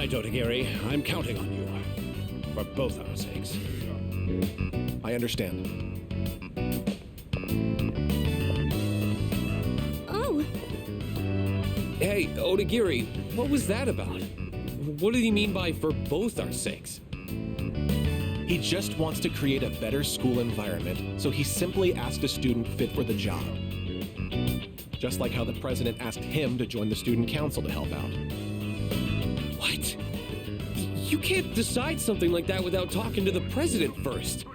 right, Otagiri. I'm counting on you. For both our sakes. I understand. Oh. Hey, Otagiri, what was that about? What did he mean by for both our sakes? He just wants to create a better school environment, so he simply asked a student fit for the job. Just like how the president asked him to join the student council to help out. What? You can't decide something like that without talking to the president first.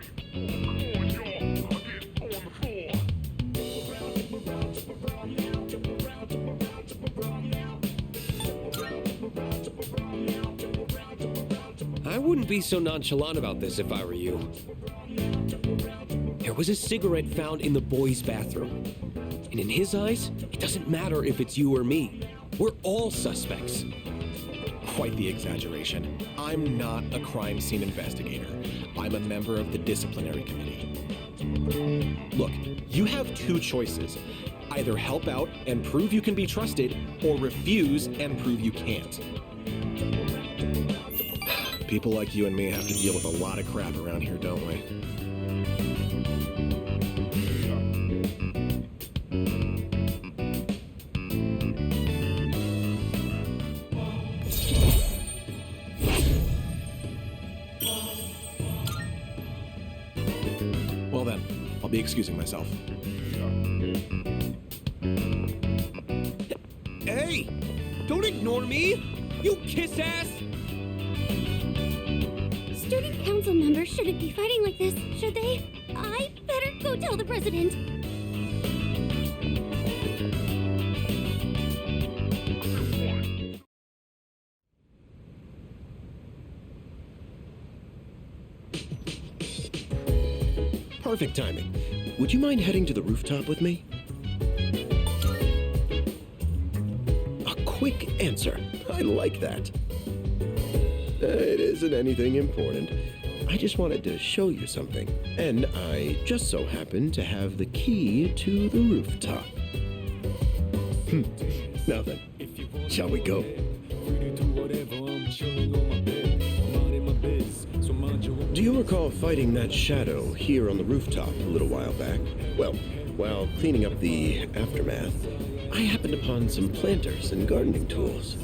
I wouldn't be so nonchalant about this if I were you. There was a cigarette found in the boys' bathroom. And in his eyes, it doesn't matter if it's you or me. We're all suspects. Quite the exaggeration. I'm not a crime scene investigator. I'm a member of the disciplinary committee. Look, you have two choices. Either help out and prove you can be trusted, or refuse and prove you can't. People like you and me have to deal with a lot of crap around here, don't we? Well then, I'll be excusing myself. Hey! Don't ignore me! You kiss-ass! Student council members shouldn't be fighting like this, should they? I better go tell the president. Perfect timing. Would you mind heading to the rooftop with me? A quick answer. I like that. It isn't anything important. I just wanted to show you something. And I just so happen to have the key to the rooftop. Now then, shall we go? Do you recall fighting that shadow here on the rooftop a little while back? Well, while cleaning up the aftermath, I happened upon some planters and gardening tools.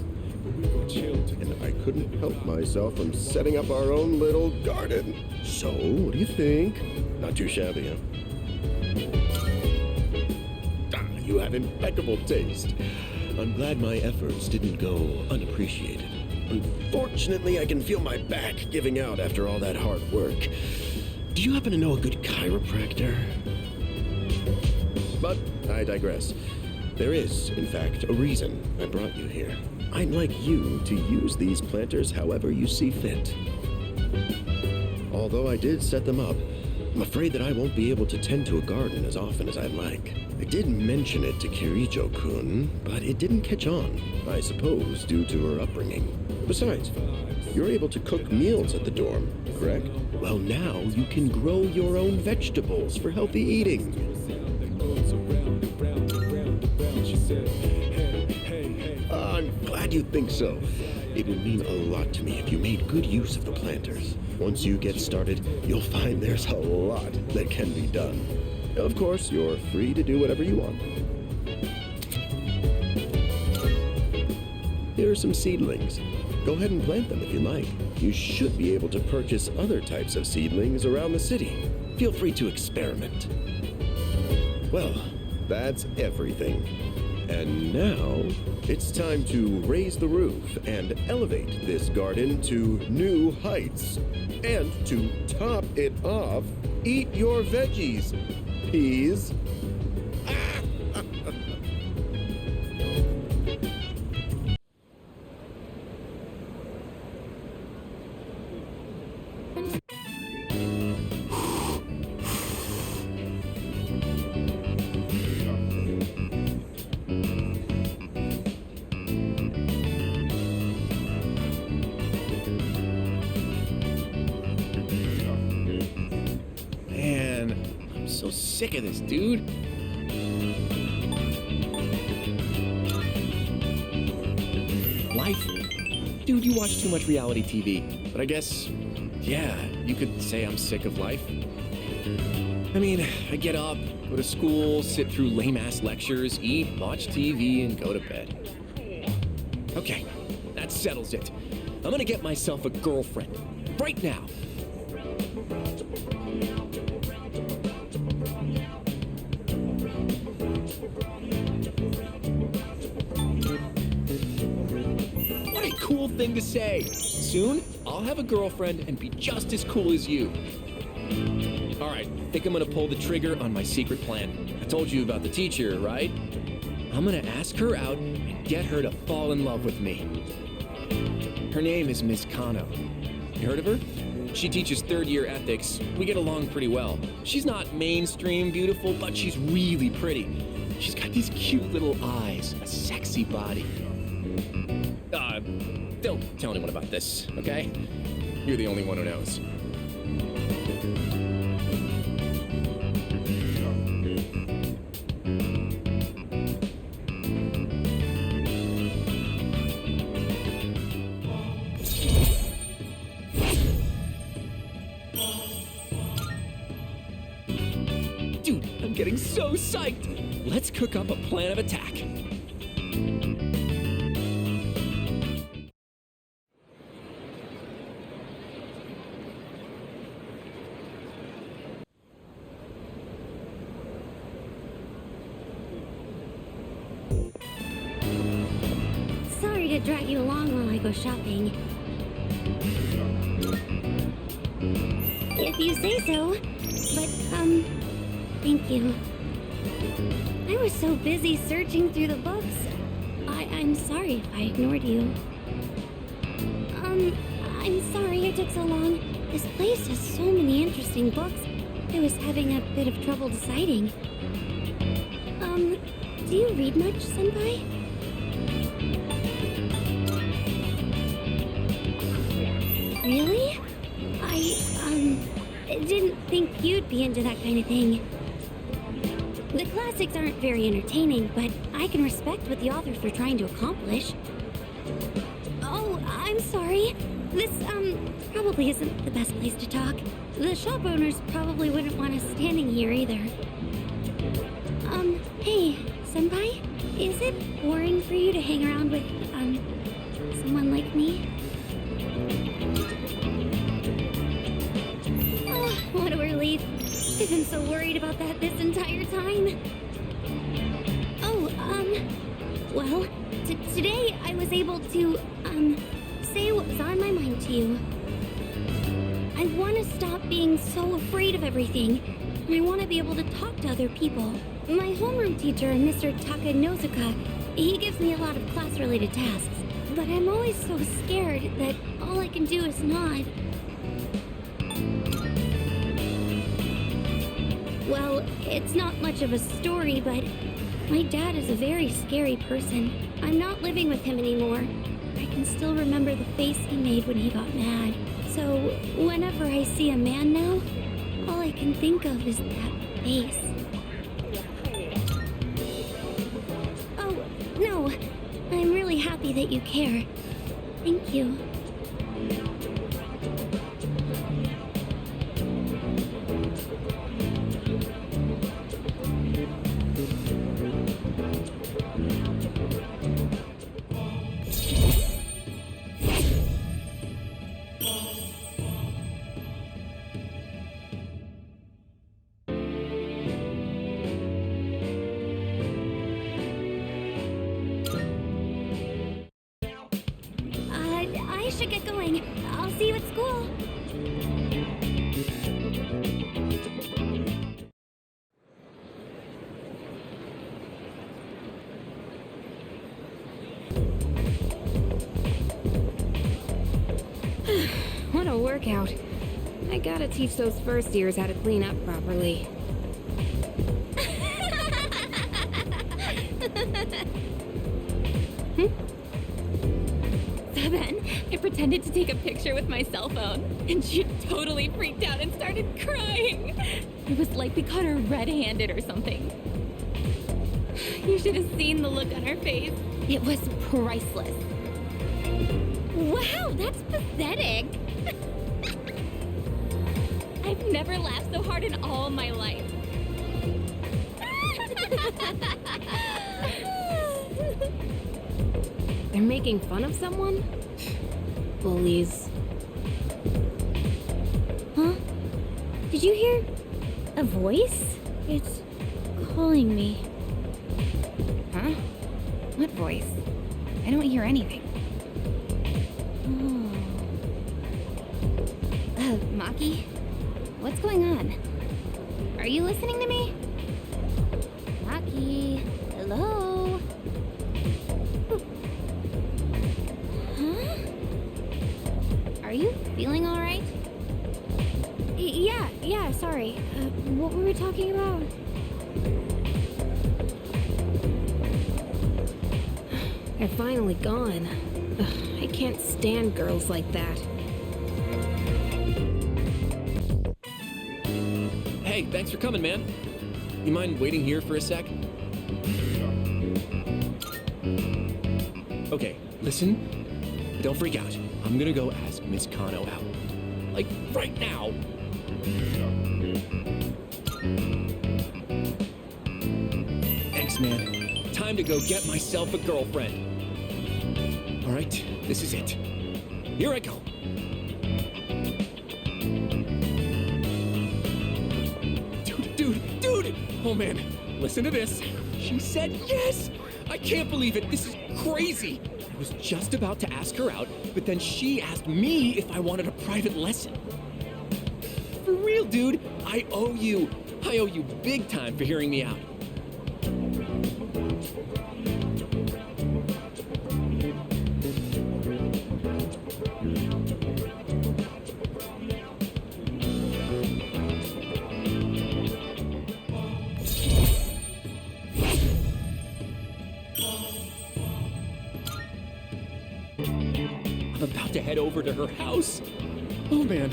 And I couldn't help myself from setting up our own little garden. So, what do you think? Not too shabby, huh? You have impeccable taste. I'm glad my efforts didn't go unappreciated. Unfortunately, I can feel my back giving out after all that hard work. Do you happen to know a good chiropractor? But I digress. There is, in fact, a reason I brought you here. I'd like you to use these planters however you see fit. Although I did set them up, I'm afraid that I won't be able to tend to a garden as often as I'd like. I did mention it to Kirijo-kun, but it didn't catch on, I suppose due to her upbringing. Besides, you're able to cook meals at the dorm, correct? Well, now you can grow your own vegetables for healthy eating. I'm glad you think so. It would mean a lot to me if you made good use of the planters. Once you get started, you'll find there's a lot that can be done. Of course, you're free to do whatever you want. Here are some seedlings. Go ahead and plant them if you like. You should be able to purchase other types of seedlings around the city. Feel free to experiment. Well, that's everything. And now, it's time to raise the roof and elevate this garden to new heights. And to top it off, eat your veggies. Peas. Sick of this, dude. Life? dude, you watch too much reality TV. But I guess, yeah, you could say I'm sick of life. I mean, I get up, go to school, sit through lame-ass lectures, eat, watch TV, and go to bed. Okay, that settles it. I'm gonna get myself a girlfriend. Right now. What a cool thing to say. Soon, I'll have a girlfriend and be just as cool as you. All right, I think I'm gonna pull the trigger on my secret plan. I told you about the teacher, right? I'm gonna ask her out and get her to fall in love with me. Her name is Miss Kano. You heard of her? She teaches third-year ethics. We get along pretty well. She's not mainstream beautiful, but she's really pretty. She's got these cute little eyes, a sexy body. Don't tell anyone about this, okay? You're the only one who knows. Dude, I'm getting so psyched! Let's cook up a plan of attack. Sorry to drag you along while I go shopping. If you say so. But, thank you. I was so busy searching through the books. I'm sorry if I ignored you. I'm sorry it took so long. This place has so many interesting books. I was having a bit of trouble deciding. Do you read much, Senpai? Really? I didn't think you'd be into that kind of thing. The classics aren't very entertaining, but I can respect what the authors were trying to accomplish. Oh, I'm sorry. This, probably isn't the best place to talk. The shop owners probably wouldn't want us standing here either. Hey, Senpai? Is it boring for you to hang around with, someone like me? Oh, what a relief. I've been so worried about that this entire time. Oh, well, today I was able to, say what was on my mind to you. I want to stop being so afraid of everything. I want to be able to talk to other people. My homeroom teacher, Mr. Takanozuka, he gives me a lot of class-related tasks. But I'm always so scared that all I can do is nod. Well, it's not much of a story, but my dad is a very scary person. I'm not living with him anymore. I can still remember the face he made when he got mad. So, whenever I see a man now, all I can think of is that face. Oh, no. I'm really happy that you care. Thank you. I should get going. I'll see you at school. What a workout. I gotta teach those first years how to clean up properly. So then, I pretended to take a picture with my cell phone, and she totally freaked out and started crying. It was like we caught her red-handed or something. You should have seen the look on her face. It was priceless. Wow, that's pathetic. I've never laughed so hard in all my life. They're making fun of someone? Bullies. Huh? Did you hear a voice? It's calling me. Huh? What voice? I don't hear anything. Oh. Maki? What's going on? Are you listening to me? Maki, hello? Huh? Are you feeling alright? Yeah, sorry. What were we talking about? They're finally gone. Ugh, I can't stand girls like that. Hey, thanks for coming, man. You mind waiting here for a sec? Okay, listen. Don't freak out. I'm gonna go ask Miss Kano out. Like, right now. Thanks, man. Time to go get myself a girlfriend. All right, this is it. Here I go. Dude! Oh man, listen to this. She said yes! I can't believe it. This is crazy. I was just about to ask her out, but then she asked me if I wanted a private lesson. For real, dude. I owe you big time for hearing me out. I'm about to head over to her house. Oh man,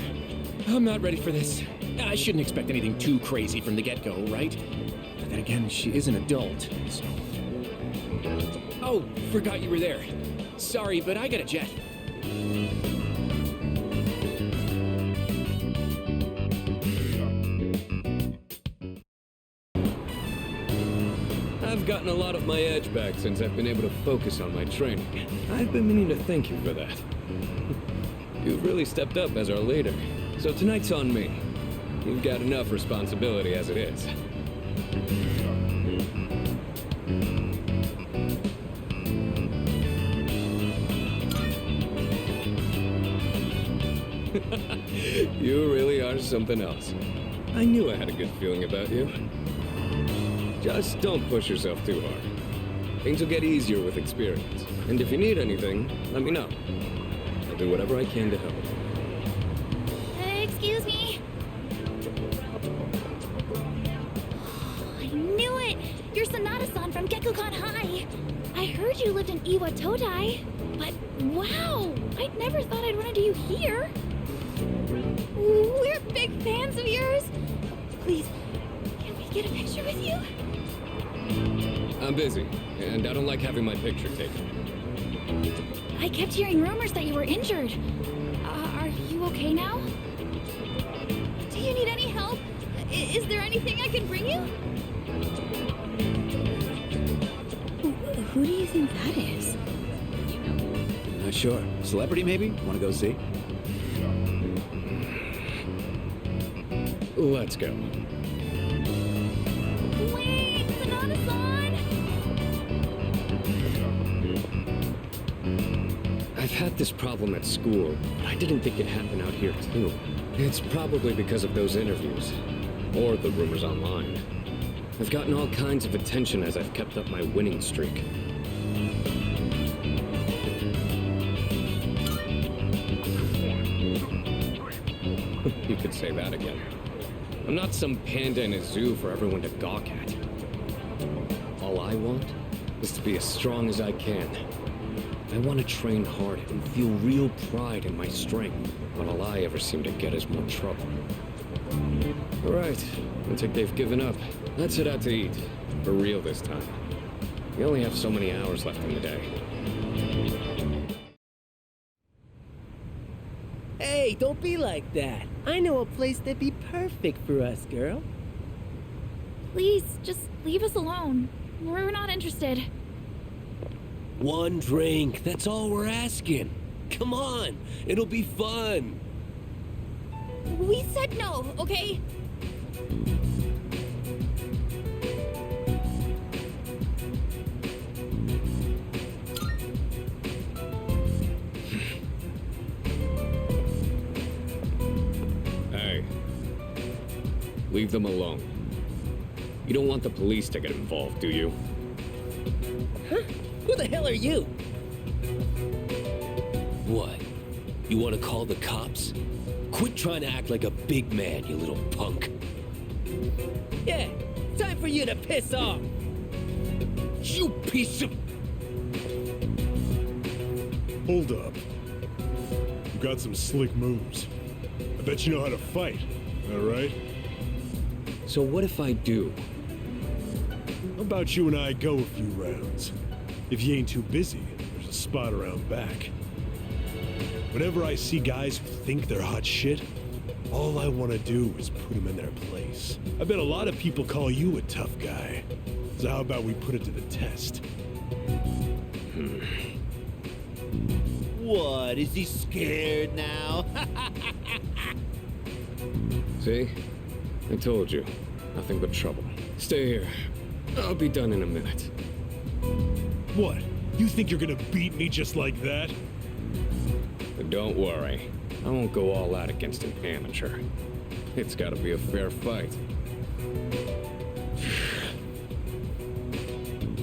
I'm not ready for this. I shouldn't expect anything too crazy from the get-go, right? But then again, she is an adult, so... Oh, forgot you were there. Sorry, but I got a jet. I've gotten a lot of my edge back since I've been able to focus on my training. I've been meaning to thank you for that. You've really stepped up as our leader, so tonight's on me. You've got enough responsibility as it is. You really are something else. I knew I had a good feeling about you. Just don't push yourself too hard. Things will get easier with experience. And if you need anything, let me know. I'll do whatever I can to help. Excuse me? I knew it! You're Sanada-san from Gekukan High! I heard you lived in Iwatodai, but wow! I'd never thought I'd run into you here! We're big fans of yours! Please, can we get a picture with you? I'm busy, and I don't like having my picture taken. I kept hearing rumors that you were injured. Are you okay now? Do you need any help? Is there anything I can bring you? Who do you think that is? Not sure. Celebrity, maybe? Want to go see? Let's go. Wait, Sanada-san! I've had this problem at school, but I didn't think it'd happen out here too. It's probably because of those interviews, or the rumors online. I've gotten all kinds of attention as I've kept up my winning streak. You could say that again. I'm not some panda in a zoo for everyone to gawk at. All I want is to be as strong as I can. I want to train hard and feel real pride in my strength, but all I ever seem to get is more trouble. All right, looks like they've given up. Let's head out to eat. For real this time. We only have so many hours left in the day. Hey, don't be like that. I know a place that'd be perfect for us, girl. Please, just leave us alone. We're not interested. One drink, that's all we're asking. Come on, it'll be fun. We said no, okay? Hey, leave them alone. You don't want the police to get involved, do you? Huh? Who the hell are you? What? You want to call the cops? Quit trying to act like a big man, you little punk. Yeah, time for you to piss off. You piece of... Hold up. You got some slick moves. I bet you know how to fight, all right? So what if I do? How about you and I go a few rounds? If you ain't too busy, there's a spot around back. Whenever I see guys who think they're hot shit, all I want to do is put them in their place. I bet a lot of people call you a tough guy. So how about we put it to the test? What, is he scared now? See? I told you. Nothing but trouble. Stay here. I'll be done in a minute. What? You think you're gonna beat me just like that? But don't worry. I won't go all out against an amateur. It's gotta be a fair fight.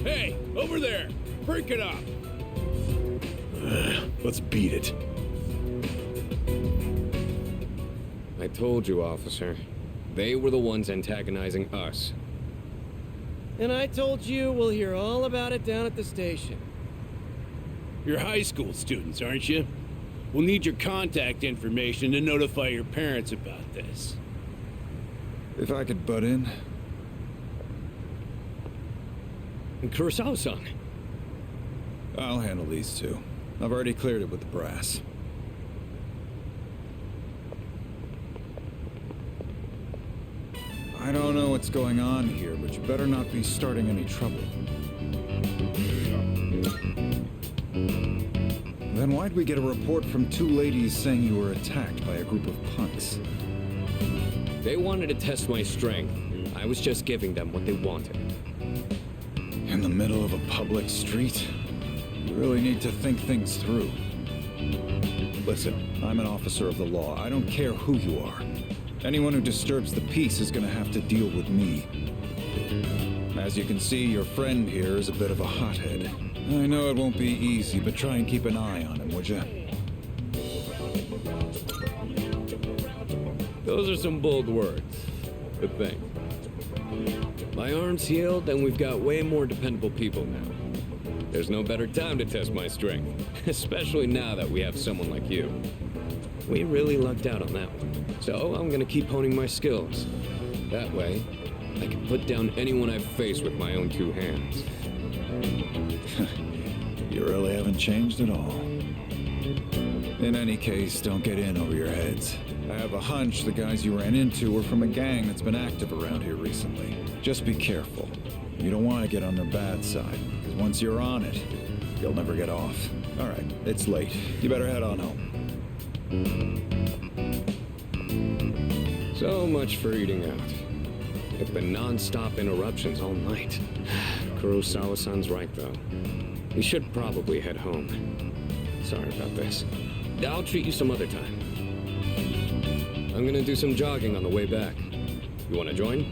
Hey, over there! Break it up! Let's beat it. I told you, officer. They were the ones antagonizing us. And I told you we'll hear all about it down at the station. You're high school students, aren't you? We'll need your contact information to notify your parents about this. If I could butt in. And Kurosawa-san. I'll handle these two. I've already cleared it with the brass. I don't know what's going on here, but you better not be starting any trouble. Then why'd we get a report from two ladies saying you were attacked by a group of punks? They wanted to test my strength. I was just giving them what they wanted. In the middle of a public street? You really need to think things through. Listen, I'm an officer of the law. I don't care who you are. Anyone who disturbs the peace is gonna have to deal with me. As you can see, your friend here is a bit of a hothead. I know it won't be easy, but try and keep an eye on him, would you? Those are some bold words. Good thing. My arm's healed, and we've got way more dependable people now. There's no better time to test my strength, especially now that we have someone like you. We really lucked out on that one. So I'm gonna keep honing my skills. That way, I can put down anyone I face with my own two hands. You really haven't changed at all. In any case, don't get in over your heads. I have a hunch the guys you ran into were from a gang that's been active around here recently. Just be careful. You don't want to get on their bad side, because once you're on it, you'll never get off. All right, it's late. You better head on home. So much for eating out. It's been non-stop interruptions all night. Kurosawa-san's right, though. We should probably head home. Sorry about this. I'll treat you some other time. I'm gonna do some jogging on the way back. You wanna join?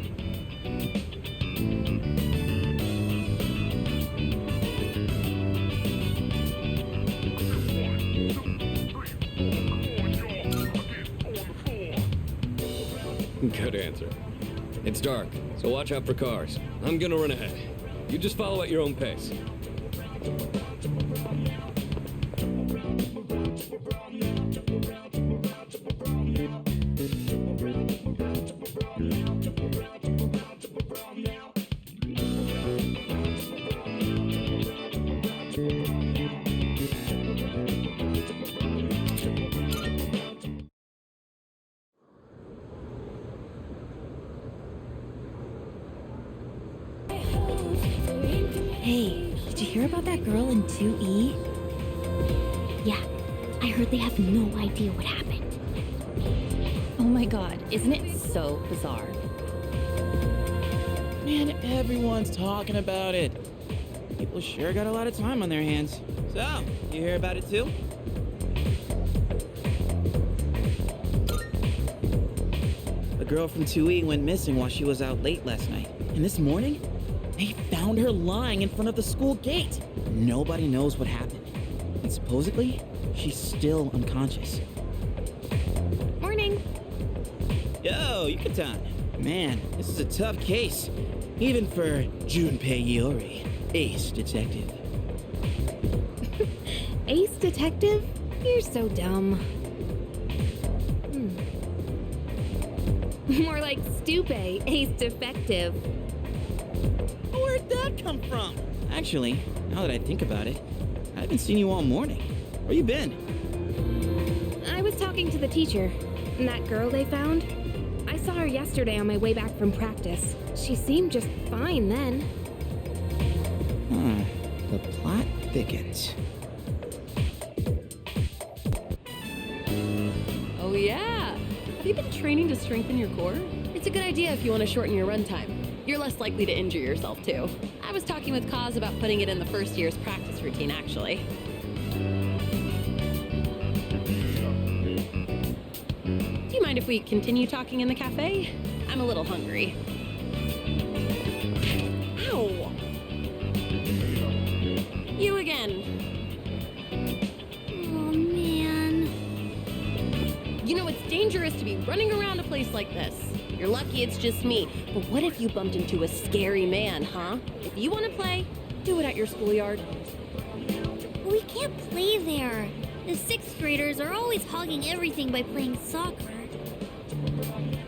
Good answer. It's dark, so watch out for cars. I'm gonna run ahead. You just follow at your own pace. hear about that girl in 2E? Yeah, I heard they have no idea what happened. Oh my god, isn't it so bizarre? Man, everyone's talking about it. People sure got a lot of time on their hands. So, you hear about it too? A girl from 2E went missing while she was out late last night. And this morning, they found her lying in front of the school gate. Nobody knows what happened. And supposedly, she's still unconscious. Morning. Yo, Yucatan. Man, this is a tough case. Even for Junpei Iori, ace detective. Ace detective? You're so dumb. More like Stupe, ace defective. Where'd that come from? Actually, now that I think about it, I haven't seen you all morning. Where you been? I was talking to the teacher. And that girl they found? I saw her yesterday on my way back from practice. She seemed just fine then. The plot thickens. Oh yeah. Have you been training to strengthen your core? It's a good idea if you want to shorten your run time. You're less likely to injure yourself too. I was talking with Kaz about putting it in the first year's practice routine actually. Do you mind if we continue talking in the cafe? I'm a little hungry. Ow! You again. Oh, man. You know, it's dangerous to be running around a place like this. You're lucky it's just me. But what if you bumped into a scary man, huh? If you want to play, do it at your schoolyard. We can't play there. The 6th graders are always hogging everything by playing soccer.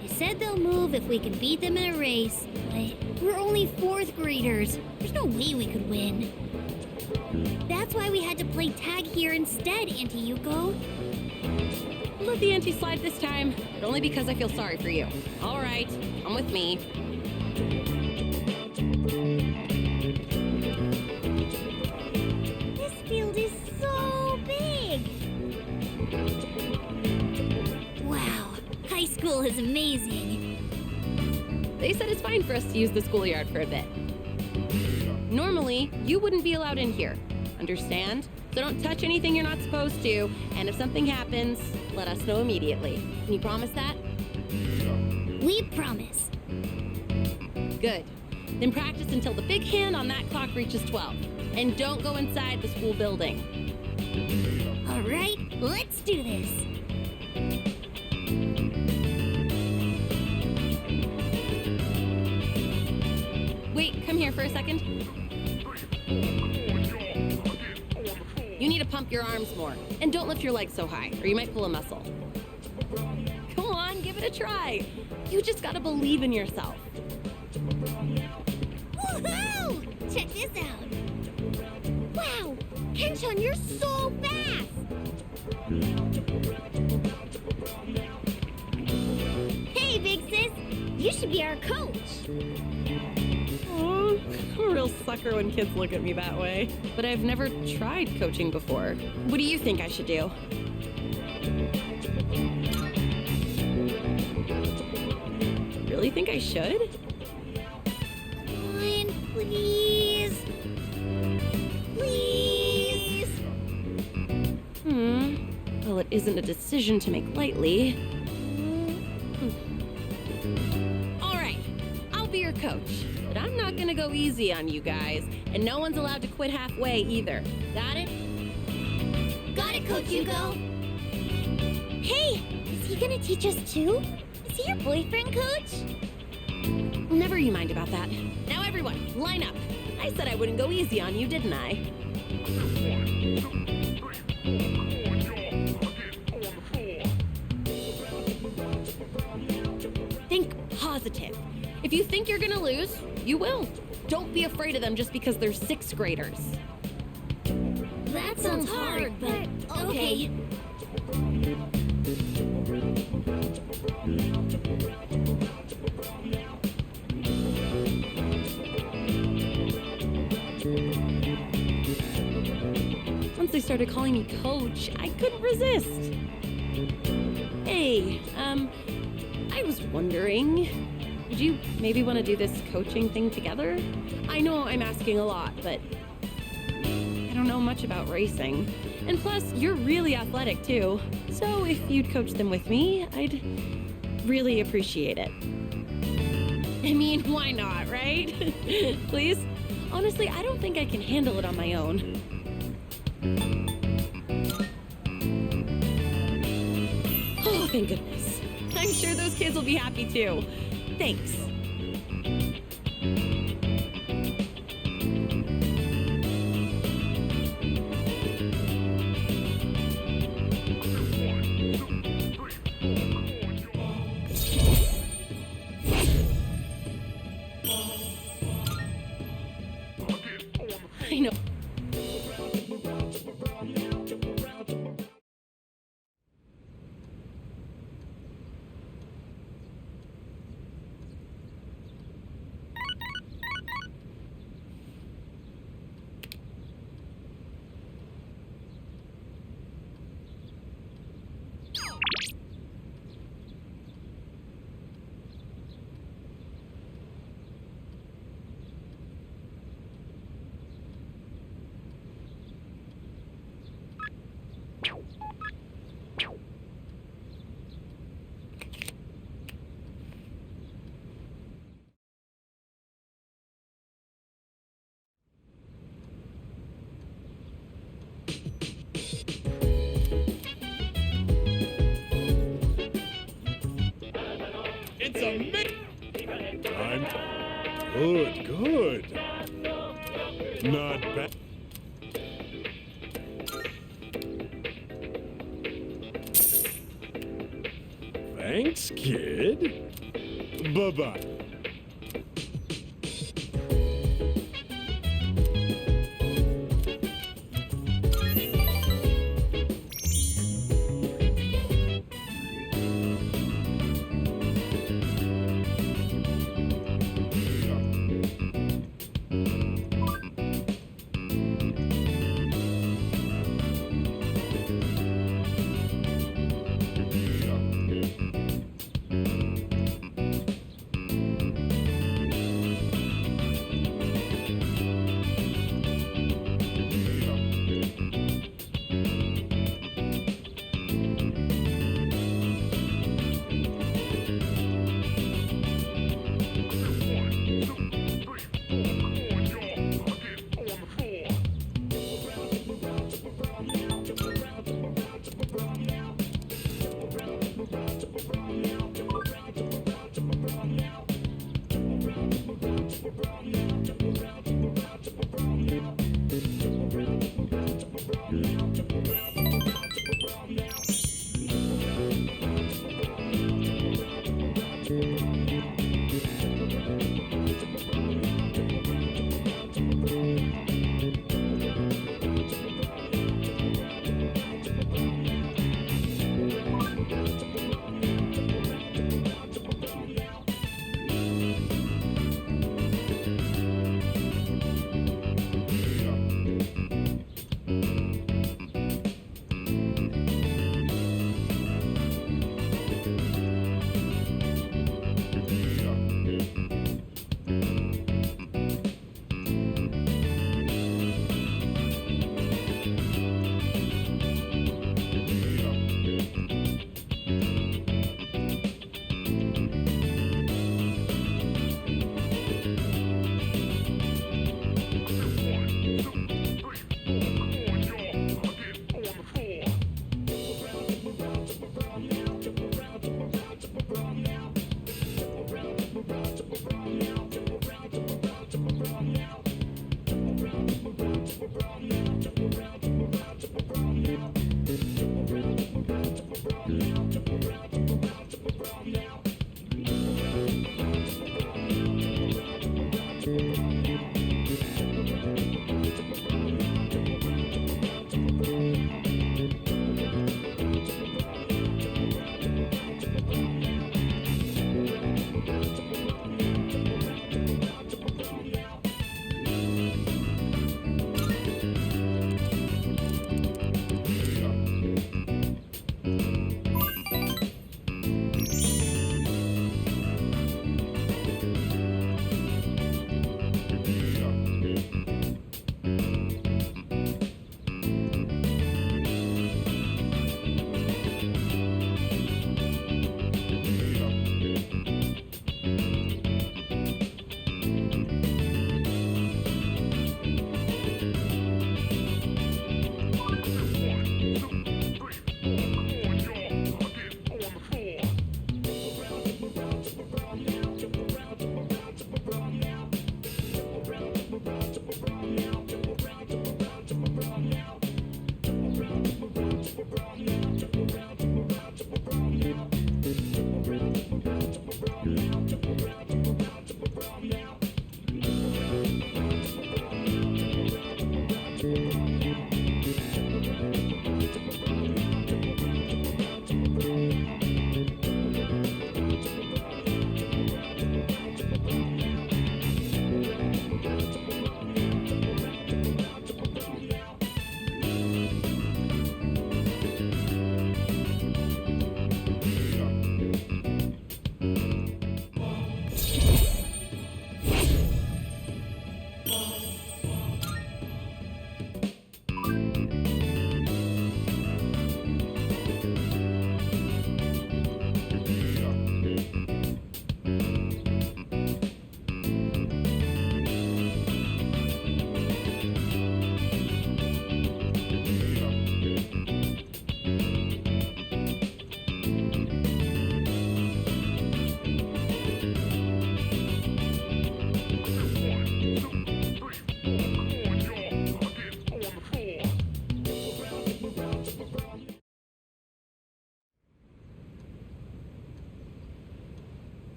They said they'll move if we can beat them in a race, but we're only 4th graders. There's no way we could win. That's why we had to play tag here instead, Auntie Yuko. Let the auntie slide this time, but only because I feel sorry for you. All right, come with me. This field is so big. Wow, high school is amazing. They said it's fine for us to use the schoolyard for a bit. Normally, you wouldn't be allowed in here. Understand? So don't touch anything you're not supposed to, and if something happens, let us know immediately. Can you promise that? We promise. Good. Then practice until the big hand on that clock reaches 12. And don't go inside the school building. All right, let's do this. Wait, come here for a second. You need to pump your arms more. And don't lift your legs so high, or you might pull a muscle. Come on, give it a try. You just gotta believe in yourself. Woohoo! Check this out. Wow, Kenshin, you're so fast. Hey, big sis, you should be our coach. Oh, I'm a real sucker when kids look at me that way. But I've never tried coaching before. What do you think I should do? Really think I should? Come on, please. Please. Well, it isn't a decision to make lightly. All right, I'll be your coach. But I'm not gonna go easy on you guys, and no one's allowed to quit halfway either. Got it? Got it, Coach Yuko. Hey, is he gonna teach us too? Is he your boyfriend, Coach? Well, never you mind about that. Now everyone, line up. I said I wouldn't go easy on you, didn't I? Think positive. If you think you're gonna lose, you will. Don't be afraid of them just because they're 6th graders. That sounds hard, but okay. they started calling me coach, I couldn't resist. Hey, I was wondering, would you maybe want to do this coaching thing together? I know I'm asking a lot, but I don't know much about racing. And plus, you're really athletic too. So if you'd coach them with me, I'd really appreciate it. I mean, why not, right? Please? Honestly, I don't think I can handle it on my own. Oh, thank goodness. I'm sure those kids will be happy too. Thanks. I know. It's a I'm good. Not bad. Thanks, kid. Bye-bye.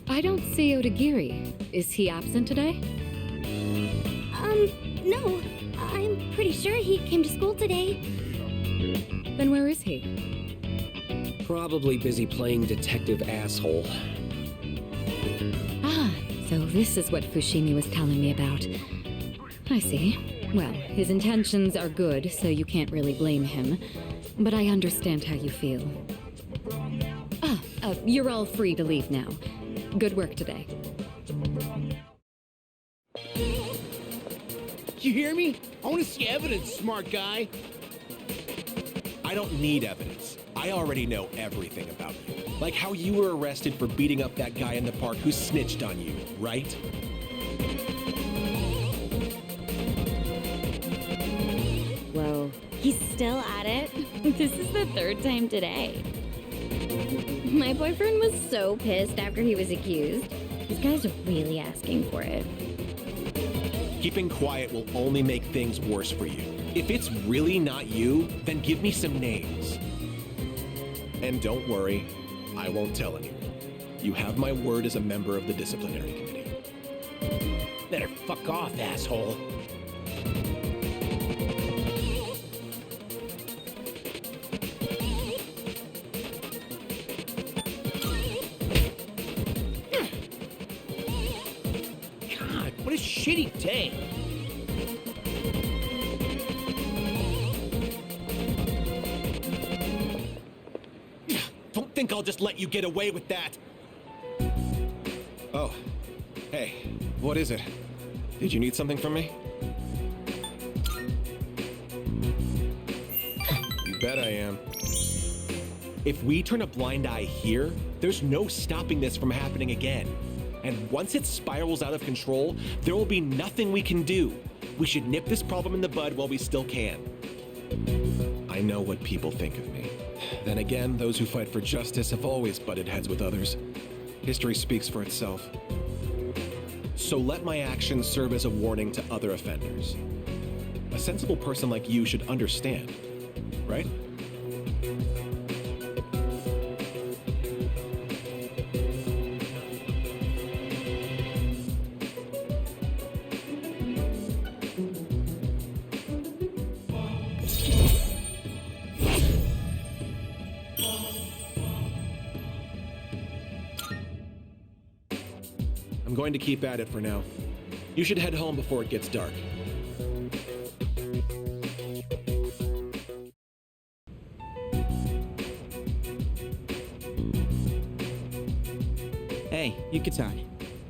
I don't see Odagiri. Is he absent today? No. I'm pretty sure he came to school today. Then where is he? Probably busy playing detective asshole. Ah, so this is what Fushimi was telling me about. I see. Well, his intentions are good, so you can't really blame him. But I understand how you feel. You're all free to leave now. Good work today. You hear me? I want to see evidence, smart guy. I don't need evidence. I already know everything about you. Like how you were arrested for beating up that guy in the park who snitched on you, right? Whoa, he's still at it? This is the third time today. My boyfriend was so pissed after he was accused. These guys are really asking for it. Keeping quiet will only make things worse for you. If it's really not you, then give me some names. And don't worry, I won't tell anyone. You have my word as a member of the disciplinary committee. Better fuck off, asshole. God, what a shitty day. Don't think I'll just let you get away with that. Oh, hey, what is it? Did you need something from me? You bet I am. If we turn a blind eye here, there's no stopping this from happening again. And once it spirals out of control, there will be nothing we can do. We should nip this problem in the bud while we still can. I know what people think of me. Then again, those who fight for justice have always butted heads with others. History speaks for itself. So let my actions serve as a warning to other offenders. A sensible person like you should understand, right? I'm going to keep at it for now. You should head home before it gets dark. Hey, Yucatan.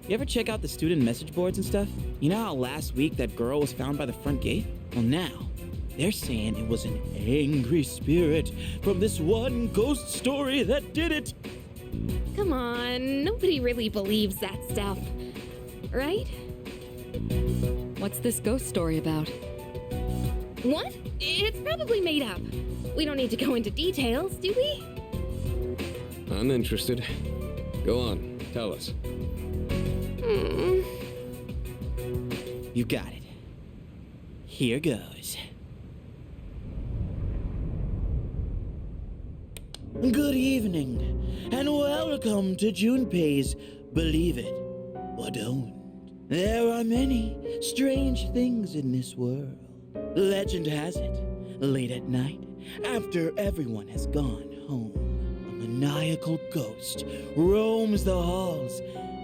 You ever check out the student message boards and stuff? You know how last week that girl was found by the front gate? Well, now, they're saying it was an angry spirit from this one ghost story that did it. Come on, nobody really believes that stuff, right? What's this ghost story about? What? It's probably made up. We don't need to go into details, do we? Uninterested. Go on, tell us. You got it. Here goes. Good evening, and welcome to Junpei's Believe It or Don't. There are many strange things in this world. Legend has it, late at night, after everyone has gone home, a maniacal ghost roams the halls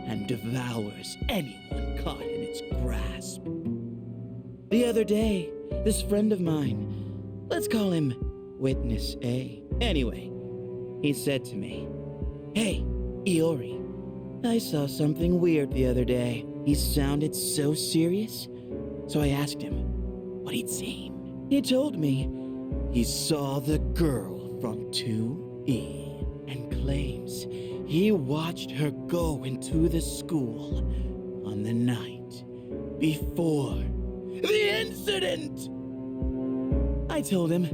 and devours anyone caught in its grasp. The other day, this friend of mine, let's call him Witness A. Anyway, he said to me, "Hey, Iori, I saw something weird the other day." He sounded so serious, so I asked him what he'd seen. He told me he saw the girl from 2E and claims he watched her go into the school on the night before the incident. I told him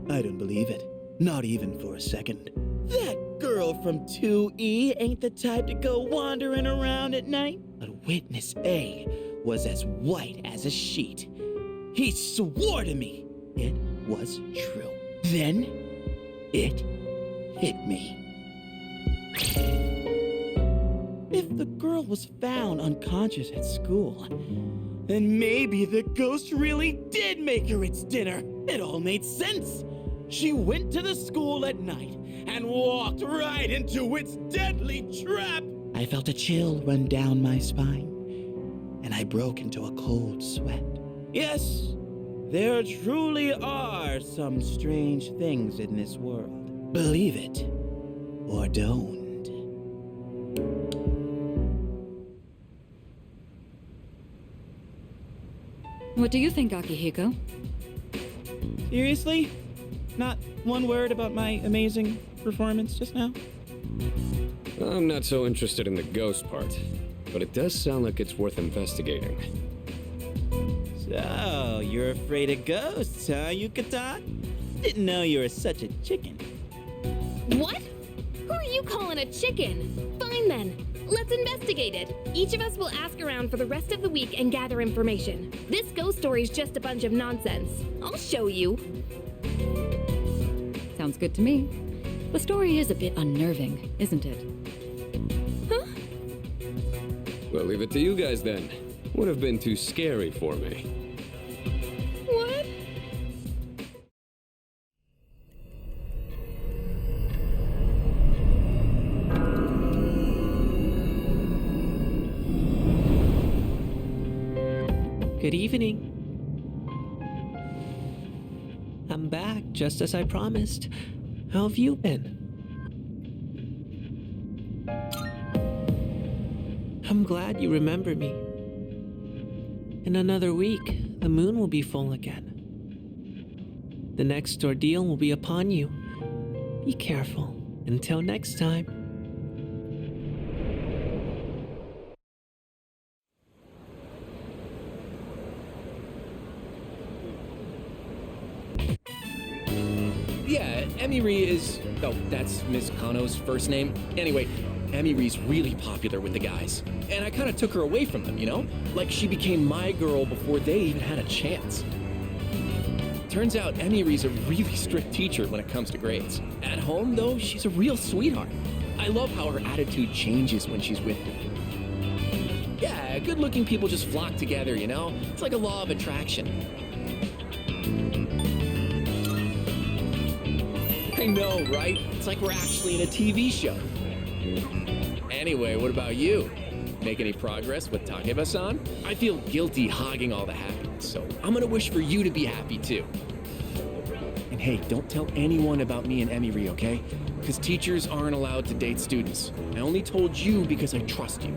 I don't believe it, not even for a second. That girl from 2E ain't the type to go wandering around at night. But Witness A was as white as a sheet. He swore to me it was true. Then it hit me. If the girl was found unconscious at school, then maybe the ghost really did make her its dinner. It all made sense. She went to the school at night and walked right into its deadly trap. I felt a chill run down my spine, and I broke into a cold sweat. Yes, there truly are some strange things in this world. Believe it or don't. What do you think, Akihiko? Seriously? Not one word about my amazing performance just now? I'm not so interested in the ghost part, but it does sound like it's worth investigating. So, you're afraid of ghosts, huh, Yukata? Didn't know you were such a chicken. What? Who are you calling a chicken? Fine then. Let's investigate it. Each of us will ask around for the rest of the week and gather information. This ghost story's just a bunch of nonsense. I'll show you. Sounds good to me. The story is a bit unnerving, isn't it? Huh? Well, leave it to you guys then. Would have been too scary for me. What? Good evening. I'm back, just as I promised. How have you been? I'm glad you remember me. In another week, the moon will be full again. The next ordeal will be upon you. Be careful. Until next time. Yeah, Emiri is... Oh, that's Miss Kano's first name. Anyway, Emiri's really popular with the guys. And I kind of took her away from them, you know? Like she became my girl before they even had a chance. Turns out Emiri's a really strict teacher when it comes to grades. At home, though, she's a real sweetheart. I love how her attitude changes when she's with me. Yeah, good-looking people just flock together, you know? It's like a law of attraction. I know, right? It's like we're actually in a TV show. Anyway, what about you? Make any progress with Takeba-san? I feel guilty hogging all the happiness, so I'm gonna wish for you to be happy too. And hey, don't tell anyone about me and Emiri, okay? Because teachers aren't allowed to date students. I only told you because I trust you.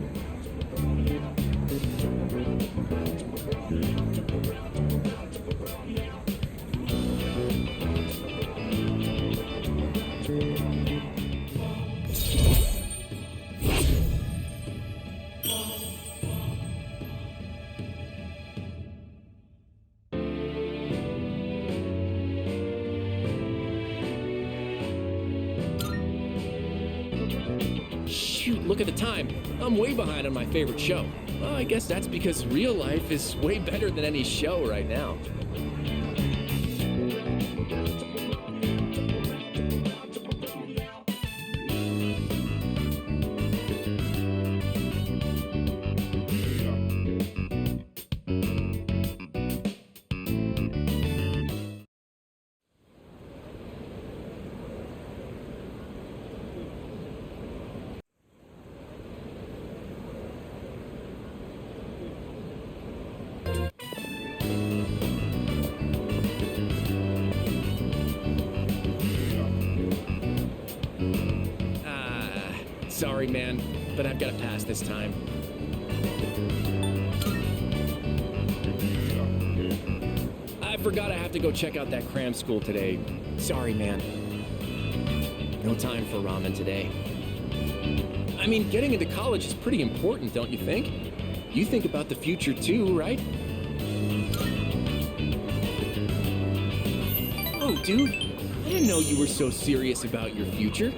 Shoot, look at the time. I'm way behind on my favorite show. Well, I guess that's because real life is way better than any show right now. Sorry, man, but I've got to pass this time. I forgot I have to go check out that cram school today. Sorry, man. No time for ramen today. I mean, getting into college is pretty important, don't you think? You think about the future too, right? Oh, dude, I didn't know you were so serious about your future.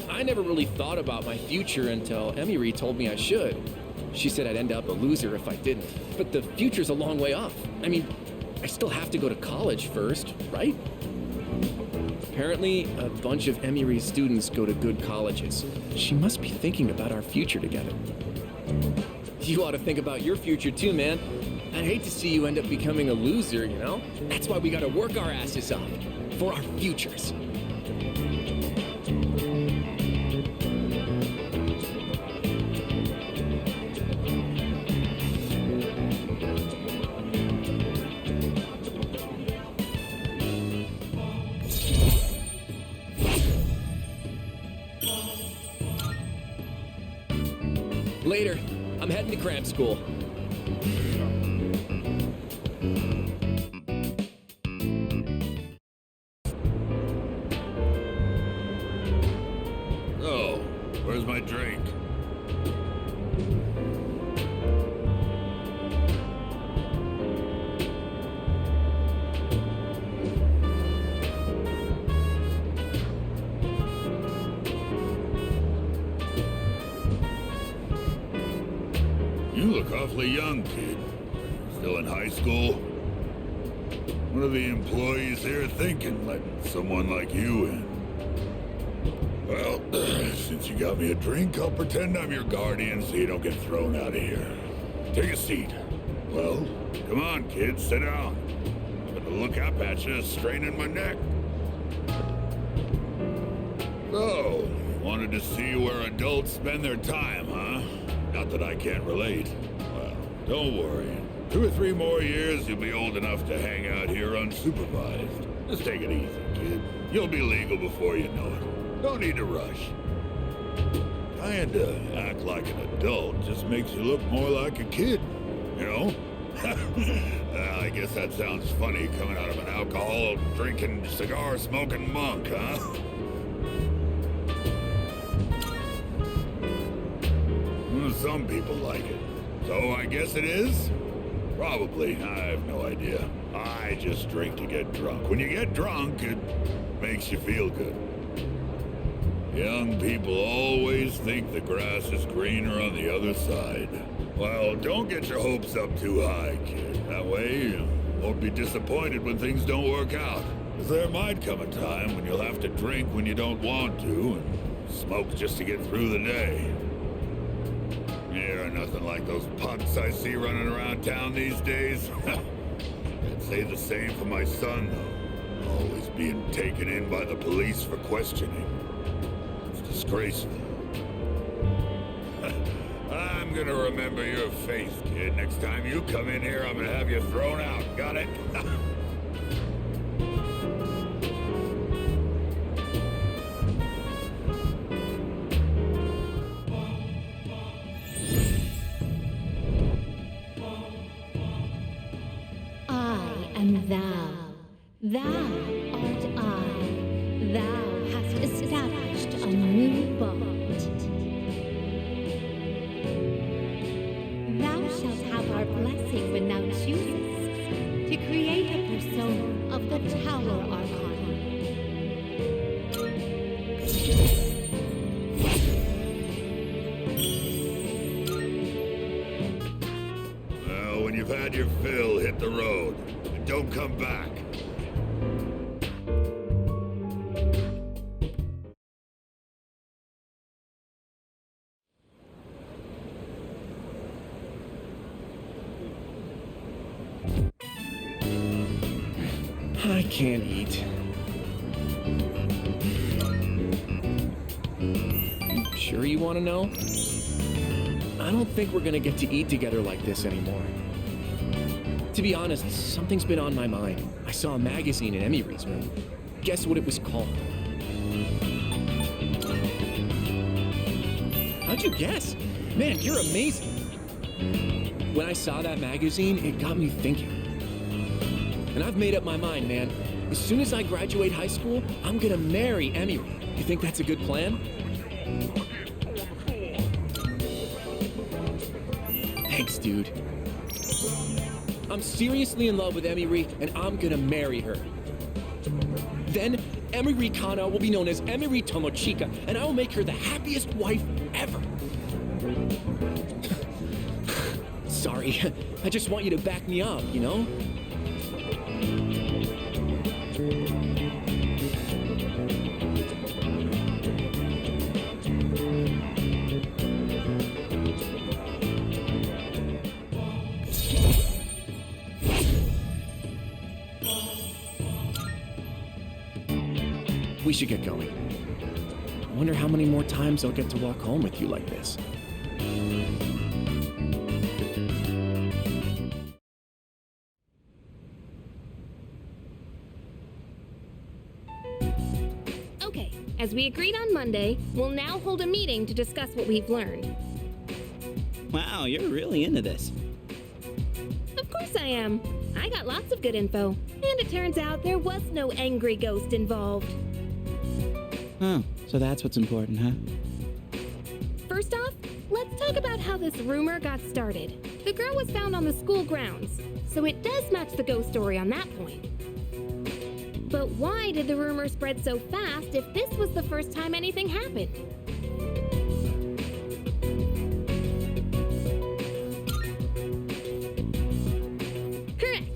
I never really thought about my future until Emery told me I should. She said I'd end up a loser if I didn't. But the future's a long way off. I mean, I still have to go to college first, right? Apparently, a bunch of Emery's students go to good colleges. She must be thinking about our future together. You ought to think about your future too, man. I'd hate to see you end up becoming a loser, you know? That's why we gotta work our asses off. For our futures. Later. I'm heading to cram school. Oh, where's my drink? You look awfully young, kid. Still in high school? What are the employees here thinking, letting someone like you in? Well, since you got me a drink, I'll pretend I'm your guardian so you don't get thrown out of here. Take a seat. Well, come on, kid, sit down. I'm gonna look up at you, straining my neck. So, wanted to see where adults spend their time, huh? Not that I can't relate. Well, don't worry. 2 or 3 more years, you'll be old enough to hang out here unsupervised. Just take it easy, kid. You'll be legal before you know it. Don't need to rush. Trying to act like an adult just makes you look more like a kid, you know? I guess that sounds funny coming out of an alcohol-drinking, cigar-smoking monk, huh? Some people like it. So I guess it is? Probably. I have no idea. I just drink to get drunk. When you get drunk, it makes you feel good. Young people always think the grass is greener on the other side. Well, don't get your hopes up too high, kid. That way, you won't be disappointed when things don't work out. 'Cause there might come a time when you'll have to drink when you don't want to, and smoke just to get through the day. Yeah, nothing like those punks I see running around town these days. I'd say the same for my son, though. Always being taken in by the police for questioning. It's disgraceful. I'm gonna remember your face, kid. Next time you come in here, I'm gonna have you thrown out. Got it? And thou art I. Thou hast established a new bond. Thou shalt have our blessing when thou choosest to create a persona of the Tower Arcana. when you've had your fill, hit the road. And don't come back. I can't eat. You sure you want to know? I don't think we're gonna get to eat together like this anymore. To be honest, something's been on my mind. I saw a magazine in Emiry's room. Guess what it was called? How'd you guess? Man, you're amazing. When I saw that magazine, it got me thinking. And I've made up my mind, man. As soon as I graduate high school, I'm gonna marry Emery. You think that's a good plan? Thanks, dude. I'm seriously in love with Emery, and I'm gonna marry her. Then, Emery Kana will be known as Emery Tomochika, and I will make her the happiest wife ever. Sorry, I just want you to back me up, you know? We should get going. I wonder how many more times I'll get to walk home with you like this. Okay, as we agreed on Monday, we'll now hold a meeting to discuss what we've learned. Wow, you're really into this. Of course I am. I got lots of good info, and it turns out there was no angry ghost involved. Oh, so that's what's important, huh? First off, let's talk about how this rumor got started. The girl was found on the school grounds, so it does match the ghost story on that point. But why did the rumor spread so fast if this was the first time anything happened? Correct.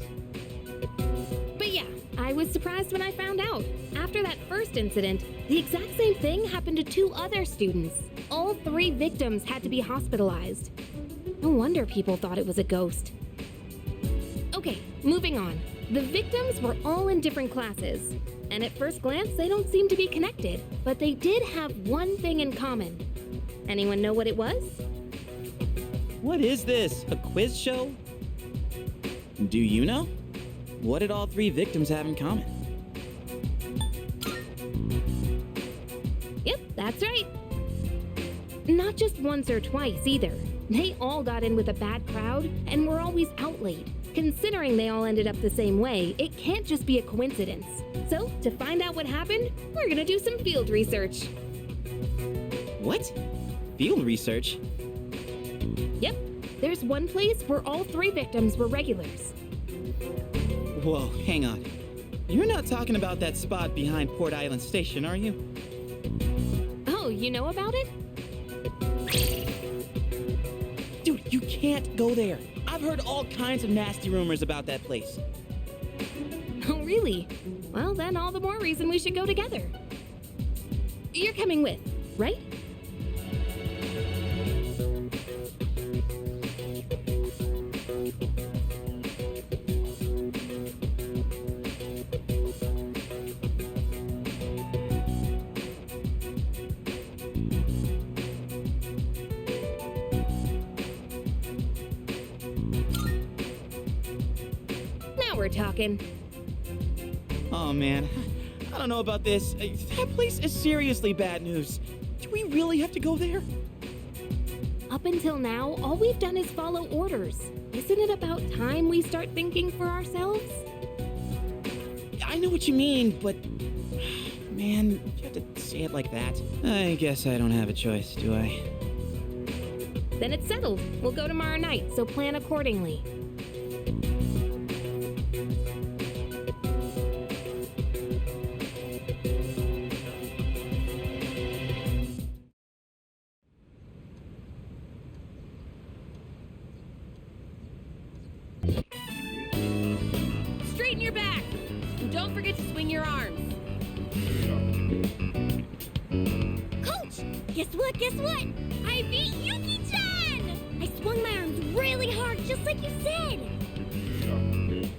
But yeah, I was surprised when I found out. After that first incident, the exact same thing happened to 2 other students. All 3 victims had to be hospitalized. No wonder people thought it was a ghost. Okay, moving on. The victims were all in different classes, and at first glance, they don't seem to be connected, but they did have one thing in common. Anyone know what it was? What is this? A quiz show? Do you know? What did all 3 victims have in common? Yep, that's right. Not just once or twice either. They all got in with a bad crowd and were always out late. Considering they all ended up the same way, it can't just be a coincidence. So, to find out what happened, we're gonna do some field research. What? Field research? Yep, there's one place where all 3 victims were regulars. Whoa, hang on. You're not talking about that spot behind Port Island Station, are you? Oh, you know about it? Dude, you can't go there. I've heard all kinds of nasty rumors about that place. Oh, really? Well, then all the more reason we should go together. You're coming with, right? We're talking. Oh man, I don't know about this. That place is seriously bad news. Do we really have to go there? Up until now, all we've done is follow orders. Isn't it about time we start thinking for ourselves? I know what you mean, but man, you have to say it like that. I guess I don't have a choice, do I? Then it's settled. We'll go tomorrow night, so plan accordingly. your back. And don't forget to swing your arms. Coach, guess what? I beat Yuki-chan! I swung my arms really hard, just like you said.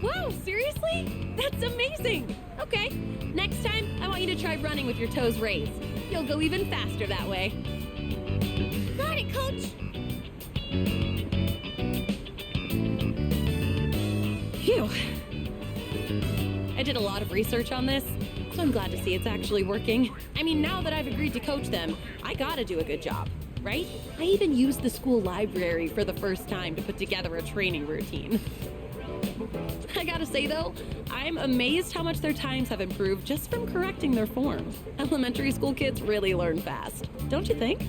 Wow, seriously? That's amazing. Okay, next time I want you to try running with your toes raised. You'll go even faster that way. Got it, Coach. Phew. I did a lot of research on this, so I'm glad to see it's actually working. I mean, now that I've agreed to coach them, I gotta do a good job, right? I even used the school library for the first time to put together a training routine. I gotta say though, I'm amazed how much their times have improved just from correcting their form. Elementary school kids really learn fast, don't you think?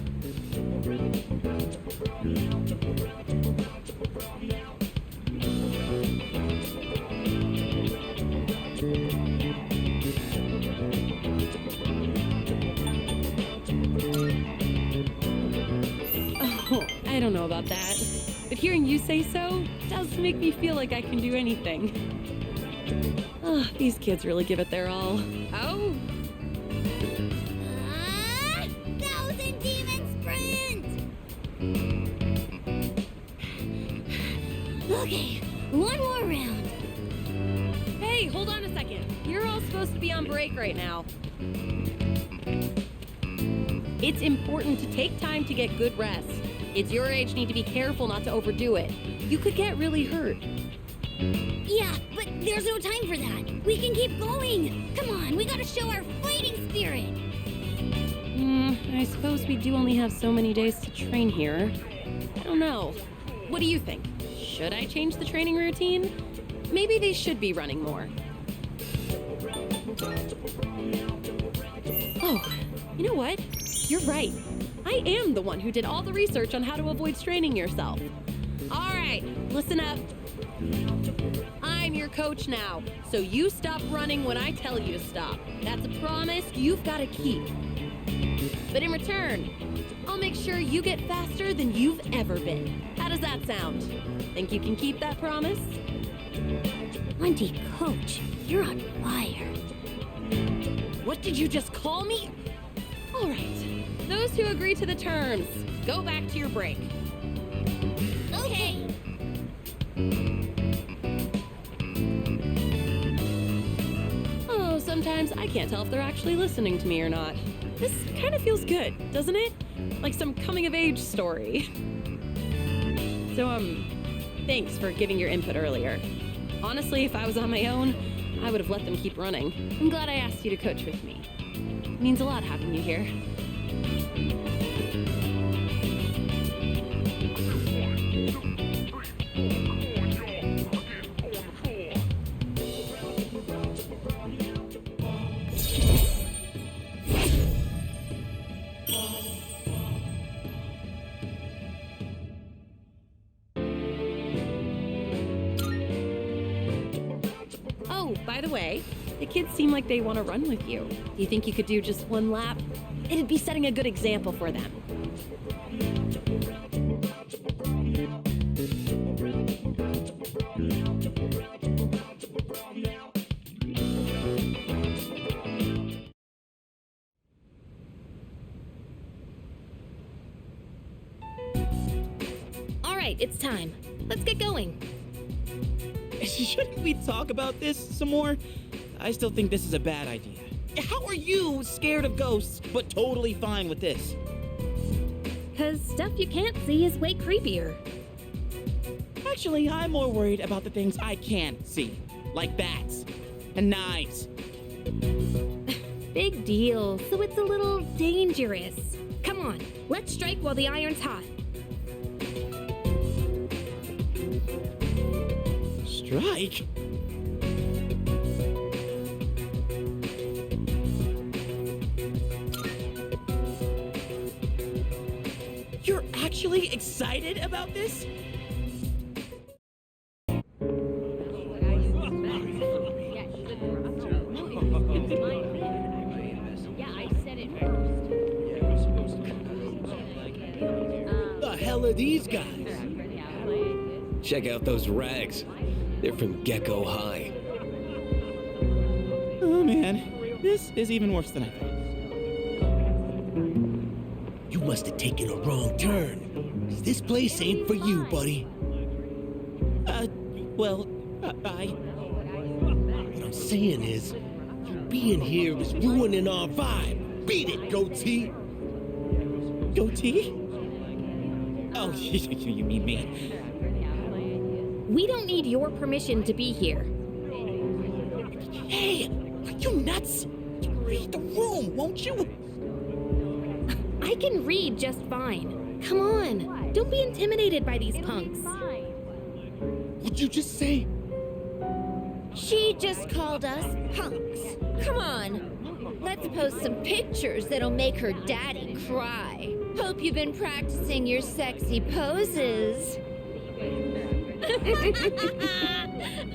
Oh, I don't know about that. But hearing you say so does make me feel like I can do anything. Oh, these kids really give it their all. Oh. 1,000 demon sprint! Okay, one more round. Hey, hold on a second. You're all supposed to be on break right now. It's important to take time to get good rest. Kids your age need to be careful not to overdo it. You could get really hurt. Yeah, but there's no time for that. We can keep going. Come on, we gotta show our fighting spirit. I suppose we do only have so many days to train here. I don't know. What do you think? Should I change the training routine? Maybe they should be running more. Oh, you know what? You're right. I am the one who did all the research on how to avoid straining yourself. All right, listen up. I'm your coach now, so you stop running when I tell you to stop. That's a promise you've got to keep. But in return, I'll make sure you get faster than you've ever been. How does that sound? Think you can keep that promise? Auntie Coach, you're on fire. What did you just call me? All right. Those who agree to the terms, go back to your break. Okay. Oh, sometimes I can't tell if they're actually listening to me or not. This kind of feels good, doesn't it? Like some coming-of-age story. So, thanks for giving your input earlier. Honestly, if I was on my own, I would have let them keep running. I'm glad I asked you to coach with me. It means a lot having you here. Oh, by the way, the kids seem like they want to run with you. Do you think you could do just one lap? It'd be setting a good example for them. All right, it's time. Let's get going. Shouldn't we talk about this some more? I still think this is a bad idea. How are you scared of ghosts, but totally fine with this? 'Cause stuff you can't see is way creepier. Actually, I'm more worried about the things I can see, like bats and knives. Big deal, so it's a little dangerous. Come on, let's strike while the iron's hot. Strike? You're actually excited about this? The hell are these guys? Check out those rags. They're from Gecko High. And this is even worse than I thought. You must have taken a wrong turn. 'Cause this place ain't for you, buddy. What I'm saying is, you being here is ruining our vibe. Beat it, goatee. Goatee? Oh, you mean me. We don't need your permission to be here. Hey, are you nuts? Read the room, won't you? I can read just fine. Come on, don't be intimidated by these punks. What'd you just say? She just called us punks. Come on. Let's post some pictures that'll make her daddy cry. Hope you've been practicing your sexy poses.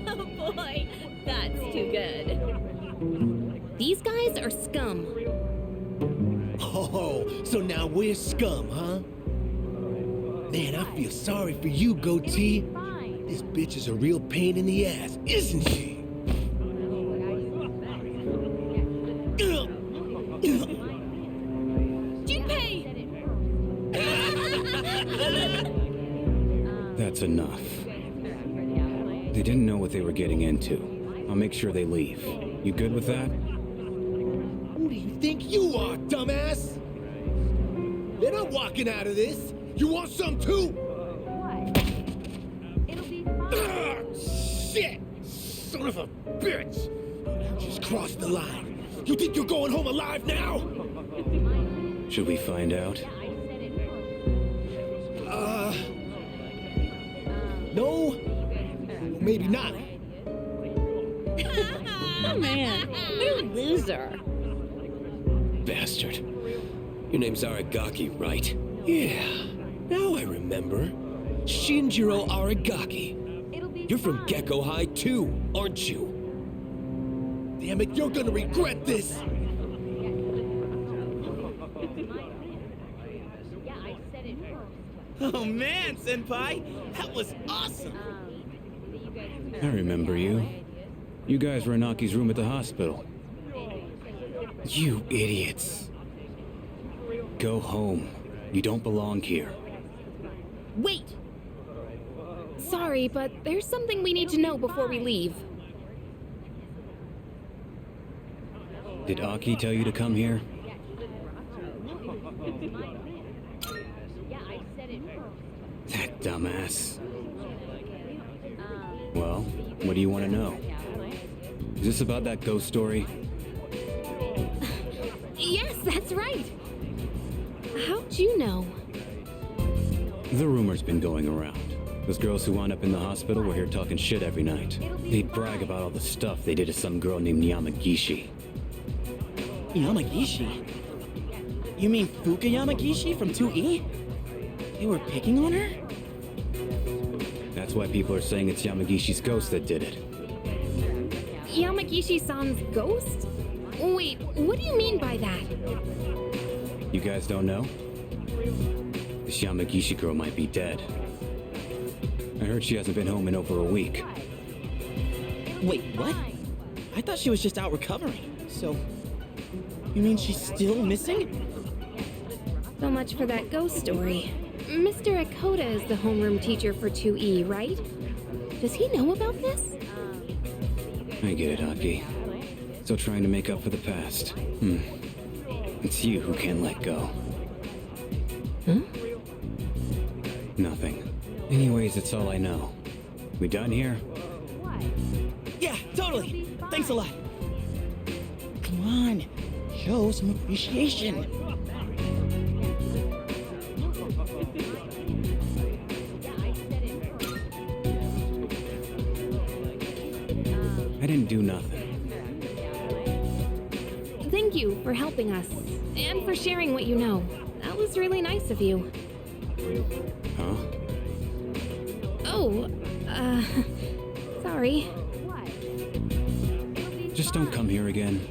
Oh boy, that's too good. These guys are scum. Oh, so now we're scum, huh? Man, I feel sorry for you, goatee. This bitch is a real pain in the ass, isn't she? That's enough. They didn't know what they were getting into. I'll make sure they leave. You good with that? Who do you think you are, dumbass? They're not walking out of this. You want some too? Shit! Son of a bitch! You just crossed the line. You think you're going home alive now? Should we find out? No? Maybe not. Oh man, what a loser. Bastard. Your name's Aragaki, right? Yeah, now I remember. Shinjiro Aragaki. You're from Gecko High too, aren't you? Damn it, you're gonna regret this! Oh man, Senpai, that was awesome! I remember you. You guys were in Aki's room at the hospital. You idiots. Go home. You don't belong here. Wait! Sorry, but there's something we need to know before we leave. Did Aki tell you to come here? That dumbass. Well, what do you want to know? Is this about that ghost story? Yes, that's right! How'd you know? The rumor's been going around. Those girls who wound up in the hospital were here talking shit every night. They'd brag about all the stuff they did to some girl named Yamagishi. Yamagishi? You mean Fuka Yamagishi from 2E? They were picking on her? That's why people are saying it's Yamagishi's ghost that did it. Yamagishi-san's ghost? Wait, what do you mean by that? You guys don't know? This Yamagishi girl might be dead. I heard she hasn't been home in over a week. Wait, what? I thought she was just out recovering. So, you mean she's still missing? So much for that ghost story. Mr. Akota is the homeroom teacher for 2E, right? Does he know about this? I get it, Aki. Still trying to make up for the past. It's you who can't let go. Huh? Nothing. Anyways, it's all I know. We done here? Yeah, totally. Thanks a lot. Come on, show some appreciation. I didn't do nothing. Thank you for helping us, and for sharing what you know. That was really nice of you. Huh? Oh, sorry. Just don't come here again.